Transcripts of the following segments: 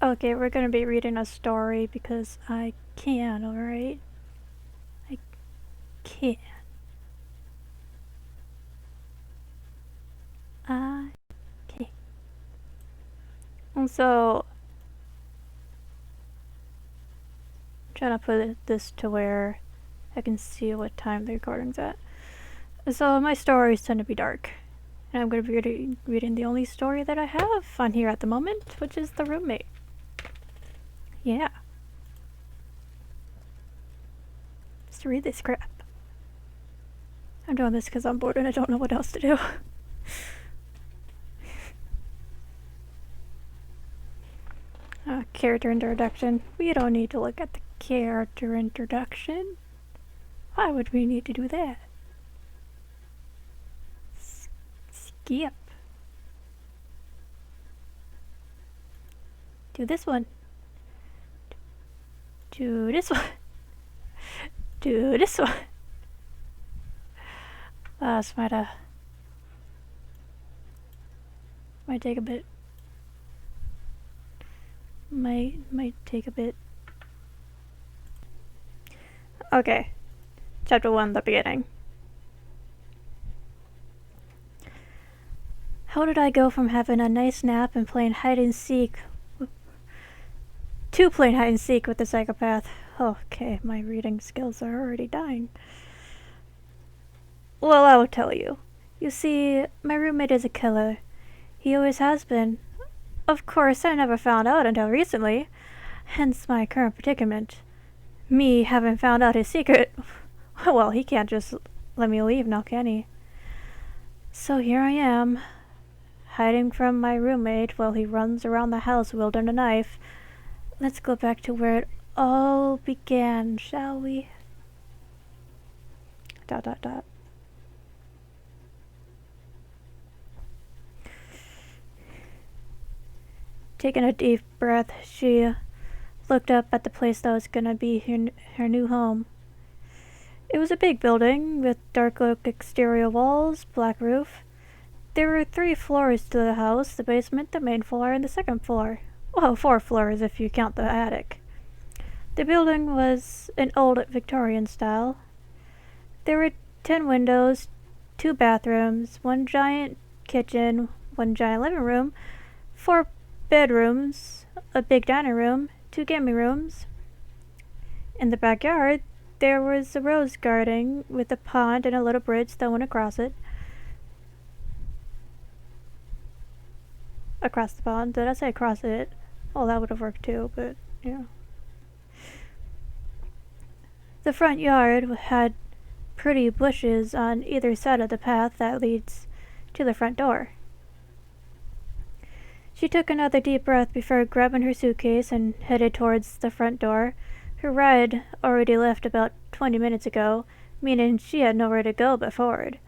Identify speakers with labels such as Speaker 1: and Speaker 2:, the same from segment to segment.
Speaker 1: Okay, we're gonna be reading a story because I can, alright? I can. I can. And so, I'm trying to put this to where I can see what time the recording's at. So, my stories tend to be dark. And I'm gonna be reading the only story that I have on here at the moment, which is The Roommate. Yeah. Just read this crap. I'm doing this because I'm bored and I don't know what else to do. Character introduction. We don't need to look at the character introduction. Why would we need to do that? Skip. Do this one. Do this one. Do this one. This might take a bit. Might take a bit. Okay. Chapter 1, the beginning. How did I go from having a nice nap and playing hide and seek to playing hide and seek with the psychopath? Okay, my reading skills are already dying. Well, I will tell you. You see, my roommate is a killer. He always has been. Of course, I never found out until recently, hence my current predicament. Me having found out his secret. Well, he can't just let me leave now, can he? So here I am, hiding from my roommate while he runs around the house wielding a knife. Let's go back to where it all began, shall we? ... Taking a deep breath, she looked up at the place that was gonna be her new home. It was a big building with dark oak exterior walls, black roof. There were 3 floors to the house: the basement, the main floor, and the second floor. Well, 4 floors if you count the attic. The building was an old Victorian style. There were 10 windows, 2 bathrooms, 1 giant kitchen, 1 giant living room, 4 bedrooms, a big dining room, 2 gaming rooms. In the backyard, there was a rose garden with a pond and a little bridge that went across it. Across the pond? Did I say across it? Oh, that would have worked too, but yeah. The front yard had pretty bushes on either side of the path that leads to the front door. She took another deep breath before grabbing her suitcase and headed towards the front door. Her ride already left about 20 minutes ago, meaning she had nowhere to go but forward.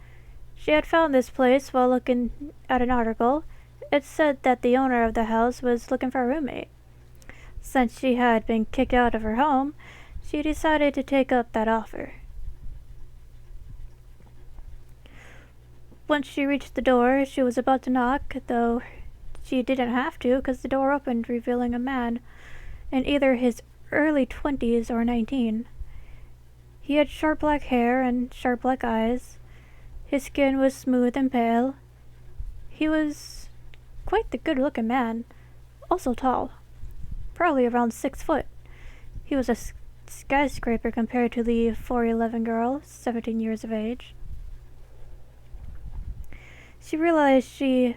Speaker 1: She had found this place while looking at an article. It said that the owner of the house was looking for a roommate. Since she had been kicked out of her home, she decided to take up that offer. Once she reached the door, she was about to knock, though she didn't have to because the door opened, revealing a man in either his early 20s or 19. He had short black hair and sharp black eyes. His skin was smooth and pale. He was quite the good-looking man, also tall, probably around 6 foot. He was a skyscraper compared to the 4'11" girl, 17 years of age. She realized she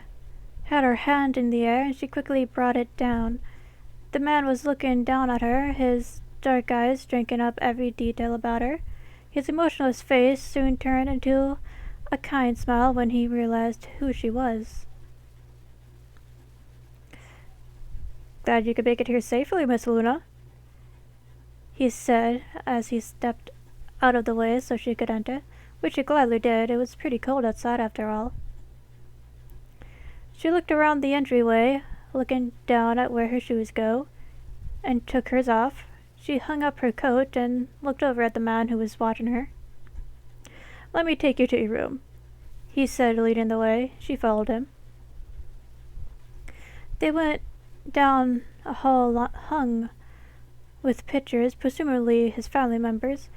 Speaker 1: had her hand in the air and she quickly brought it down. The man was looking down at her, his dark eyes drinking up every detail about her. His emotionless face soon turned into a kind smile when he realized who she was. "Glad you could make it here safely, Miss Luna," he said as he stepped out of the way so she could enter, which she gladly did. It was pretty cold outside after all. She looked around the entryway, looking down at where her shoes go, and took hers off. She hung up her coat and looked over at the man who was watching her. "Let me take you to your room," he said, leading the way. She followed him. They went down a hall hung with pictures, presumably his family members.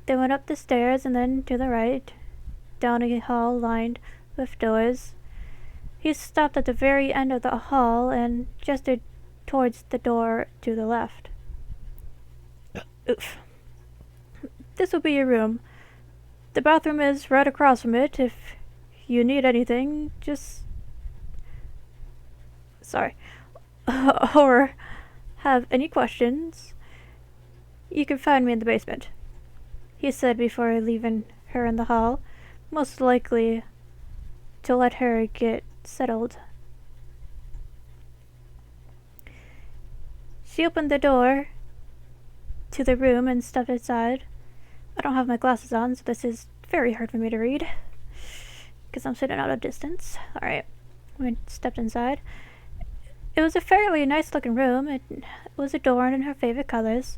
Speaker 1: They went up the stairs and then to the right, down a hall lined with doors. He stopped at the very end of the hall and gestured towards the door to the left. Oof. This will be your room. The bathroom is right across from it. If you need anything, just... Sorry. Or have any questions, you can find me in the basement, he said before leaving her in the hall, most likely to let her get settled. She opened the door to the room and stepped inside. I don't have my glasses on, so this is very hard for me to read because I'm sitting at a distance. Alright, we stepped inside. It was a fairly nice looking room. It was adorned in her favorite colors.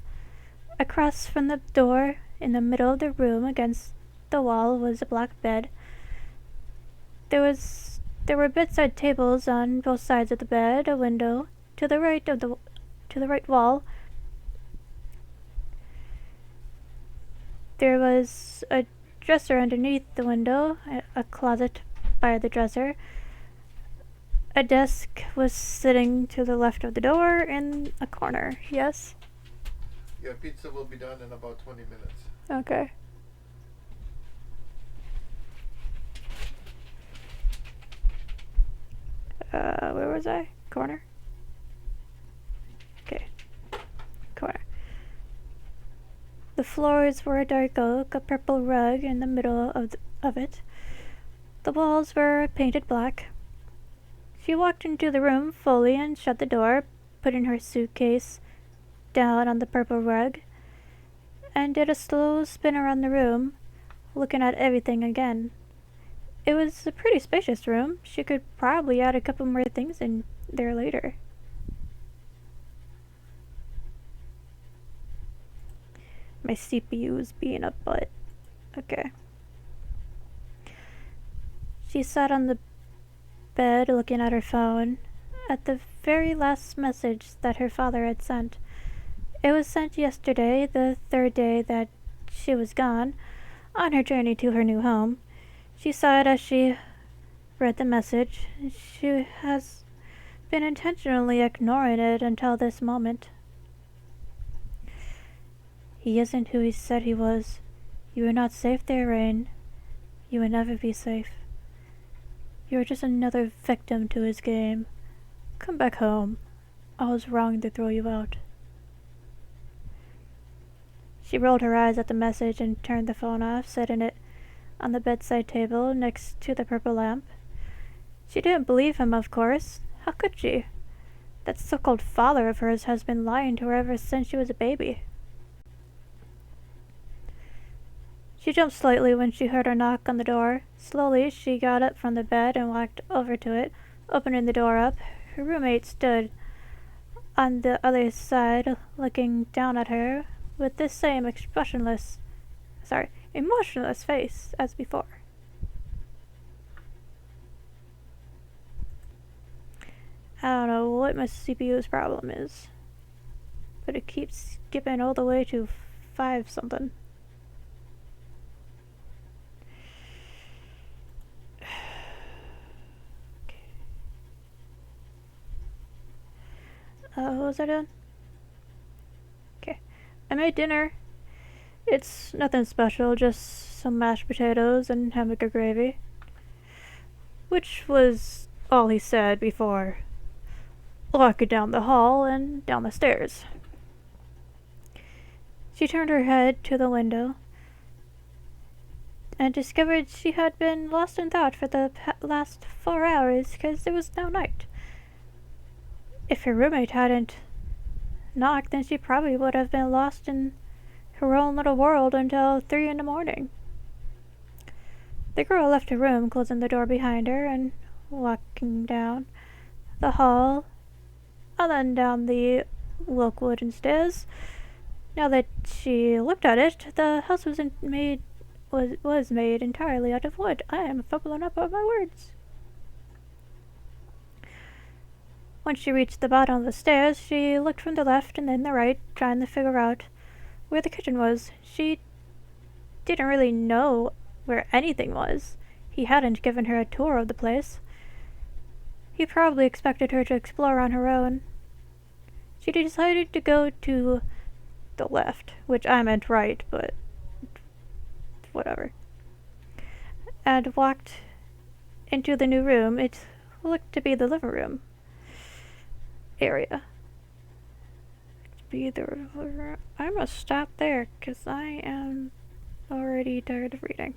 Speaker 1: Across from the door, in the middle of the room against the wall, was a black bed. There were bedside tables on both sides of the bed, a window to the right wall. There was a dresser underneath the window, a closet by the dresser. A desk was sitting to the left of the door in a corner. Yes?
Speaker 2: Your pizza will be done in about 20 minutes.
Speaker 1: Okay. Where was I? Corner? Okay. Corner. The floors were a dark oak, a purple rug in the middle of it. The walls were painted black. She walked into the room fully and shut the door, putting her suitcase down on the purple rug, and did a slow spin around the room, looking at everything again. It was a pretty spacious room. She could probably add a couple more things in there later. My CPU is being a butt. Okay. She sat on the bed looking at her phone, at the very last message that her father had sent. It was sent yesterday, the third day that she was gone, on her journey to her new home. She sighed as she read the message. She has been intentionally ignoring it until this moment. He isn't who he said he was. You are not safe there, Rain. You will never be safe. You are just another victim to his game. Come back home. I was wrong to throw you out. She rolled her eyes at the message and turned the phone off, setting it on the bedside table next to the purple lamp. She didn't believe him, of course. How could she? That so-called father of hers has been lying to her ever since she was a baby. She jumped slightly when she heard a knock on the door. Slowly, she got up from the bed and walked over to it, opening the door up. Her roommate stood on the other side, looking down at her with the same emotionless face as before. I don't know what my CPU's problem is, but it keeps skipping all the way to 5 something. What was I doing? Okay. I made dinner. It's nothing special, just some mashed potatoes and hamburger gravy. Which was all he said before walking down the hall and down the stairs. She turned her head to the window and discovered she had been lost in thought for the last 4 hours because it was now night. If her roommate hadn't knocked, then she probably would have been lost in her own little world until 3 in the morning. The girl left her room, closing the door behind her, and walking down the hall, and then down the oak wooden stairs. Now that she looked at it, the house was made entirely out of wood. I am fumbling up on my words. Once she reached the bottom of the stairs, she looked from the left and then the right, trying to figure out where the kitchen was. She didn't really know where anything was. He hadn't given her a tour of the place. He probably expected her to explore on her own. She decided to go to the left, which I meant right, but whatever, and walked into the new room. It looked to be the living room area. I must stop there because I am already tired of reading.